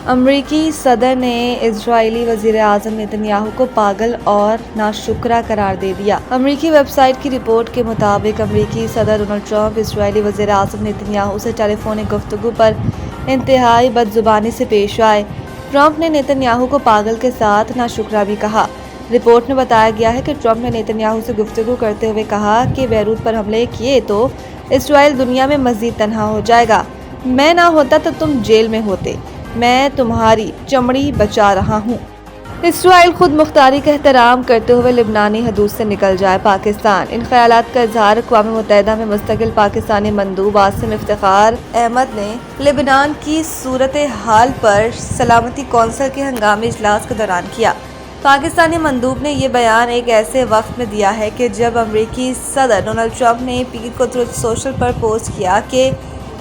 امریکی صدر نے اسرائیلی وزیر اعظم نیتن کو پاگل اور ناشکرا قرار دے دیا۔ امریکی ویب سائٹ کی رپورٹ کے مطابق امریکی صدر ڈونلڈ ٹرمپ اسرائیلی وزیر اعظم نیتن سے ٹیلی فونک گفتگو پر انتہائی بد زبانی سے پیش آئے۔ ٹرمپ نے نیتن کو پاگل کے ساتھ ناشکرا بھی کہا۔ رپورٹ میں بتایا گیا ہے کہ ٹرمپ نے نیتن سے گفتگو کرتے ہوئے کہا کہ بیروت پر حملے کیے تو اسرائیل دنیا میں مزید تنہا ہو جائے گا۔ میں نہ ہوتا تو تم جیل میں ہوتے۔ میں تمہاری چمڑی بچا رہا ہوں۔ اسرائیل خود مختاری کا احترام کرتے ہوئے لبنانی حدود سے نکل جائے۔ پاکستان۔ ان خیالات کا اظہار اقوام متحدہ میں مستقل پاکستانی مندوب عاصم افتخار احمد نے لبنان کی صورتحال پر سلامتی کونسل کے ہنگامی اجلاس کے دوران کیا۔ پاکستانی مندوب نے یہ بیان ایک ایسے وقت میں دیا ہے کہ جب امریکی صدر ڈونلڈ ٹرمپ نے پیر کو ٹروتھ سوشل پر پوسٹ کیا کہ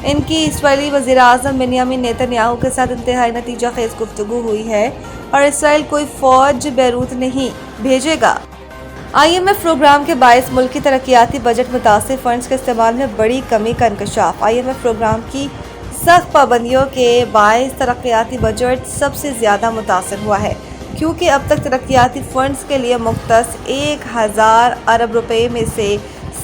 ان کی اسرائیلی وزیر اعظم بنیامین نیتن کے ساتھ انتہائی نتیجہ خیز گفتگو ہوئی ہے اور اسرائیل کوئی فوج بیروت نہیں بھیجے گا۔ IMF پروگرام کے باعث ملکی ترقیاتی بجٹ متاثر فنڈز کے استعمال میں بڑی کمی کا انکشاف۔ IMF پروگرام کی سخت پابندیوں کے باعث ترقیاتی بجٹ سب سے زیادہ متاثر ہوا ہے، کیونکہ اب تک ترقیاتی فنڈز کے لیے مختص 1000 ارب روپے میں سے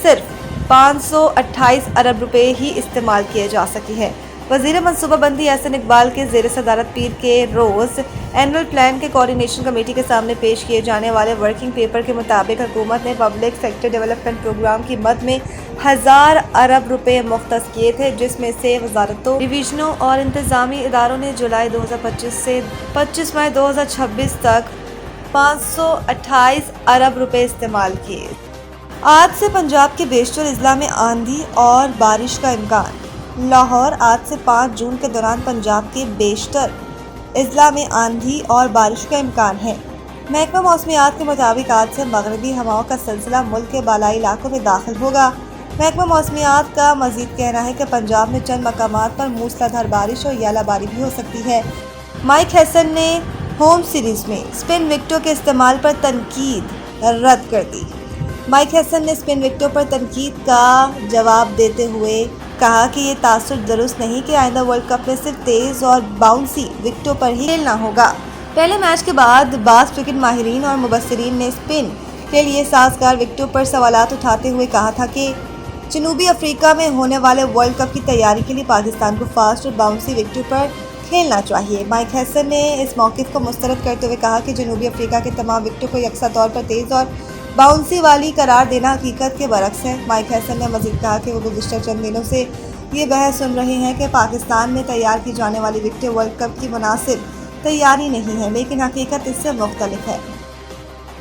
صرف 528 ارب روپے ہی استعمال کیے جا سکے ہیں۔ وزیر منصوبہ بندی احسن اقبال کے زیر صدارت پیر کے روز اینول پلان کے کوآرڈینیشن کمیٹی کے سامنے پیش کیے جانے والے ورکنگ پیپر کے مطابق حکومت نے پبلک سیکٹر ڈیولپمنٹ پروگرام کی مد میں 1000 ارب روپے مختص کیے تھے، جس میں سے وزارتوں، ڈویژنوں اور انتظامی اداروں نے جولائی 2025 سے 25 مئی 2026 تک 528 ارب روپے استعمال کیے۔ آج سے پنجاب کے بیشتر اضلاع میں آندھی اور بارش کا امکان۔ لاہور۔ آج سے 5 جون کے دوران پنجاب کے بیشتر اضلاع میں آندھی اور بارش کا امکان ہے۔ محکمہ موسمیات کے مطابق آج سے مغربی ہواؤں کا سلسلہ ملک کے بالائی علاقوں میں داخل ہوگا۔ محکمہ موسمیات کا مزید کہنا ہے کہ پنجاب میں چند مقامات پر موسلا دھار بارش اور ژالہ باری بھی ہو سکتی ہے۔ مائک ہیسن نے ہوم سیریز میں اسپن وکٹوں کے استعمال پر تنقید رد کر دی۔ مائک ہیسن نے اسپن وکٹوں پر تنقید کا جواب دیتے ہوئے کہا کہ یہ تاثر درست نہیں کہ آئندہ ورلڈ کپ میں صرف تیز اور باؤنسی وکٹوں پر ہی کھیلنا ہوگا۔ پہلے میچ کے بعد بعض کرکٹ ماہرین اور مبصرین نے اسپن کے لیے سازگار وکٹوں پر سوالات اٹھاتے ہوئے کہا تھا کہ جنوبی افریقہ میں ہونے والے ورلڈ کپ کی تیاری کے لیے پاکستان کو فاسٹ اور باؤنسی وکٹوں پر کھیلنا چاہیے۔ مائک ہیسن نے اس موقف کو مسترد کرتے ہوئے کہا کہ جنوبی افریقہ کے تمام وکٹوں کو یکساں طور پر تیز اور باؤنسی والی قرار دینا حقیقت کے برعکس ہے۔ مائک ہیسن نے مزید کہا کہ وہ گزشتہ چند دنوں سے یہ بحث سن رہے ہیں کہ پاکستان میں تیار کی جانے والی وکٹیں ورلڈ کپ کی مناسب تیاری نہیں ہیں، لیکن حقیقت اس سے مختلف ہے۔